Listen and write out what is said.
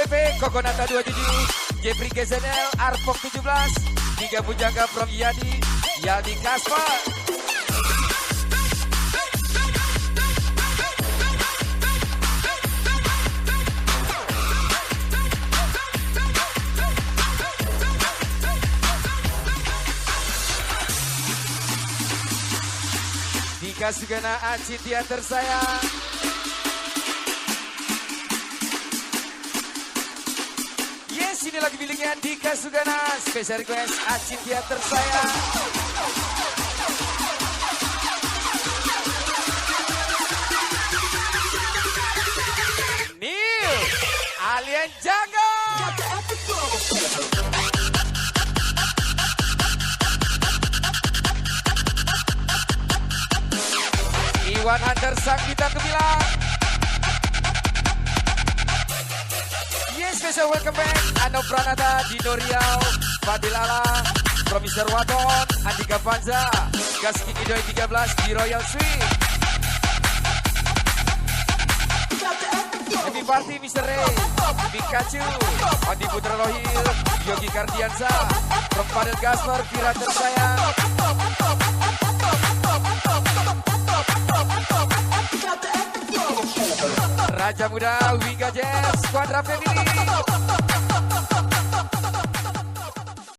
PP, Kokonata 27, Jeffrey Gezenel, Arpok 17, Tiga Pujangga from Yadi, Yadi Kasper. Dika Sugana, Acin Teater Sayang. Yes, ini lagi miliknya Dika Sugana. Special request Acin Teater Sayang. Neil, Alien Jaga. Iwan Hunter Sakita Kemilang. Yes, special welcome back Ano Pranata, Dino Riau, Fadil Ala, Promiser Waton, Andika Panza, Gaski Kidoy 13 di Royal Suite. Happy Party Mr. Ray, Pikachu, Andi Putra Rohil, Yogi Kardiansa, From Fadil Gasper, Vira Tersayang. Raja Muda, Wingga Jazz, Squadra Family.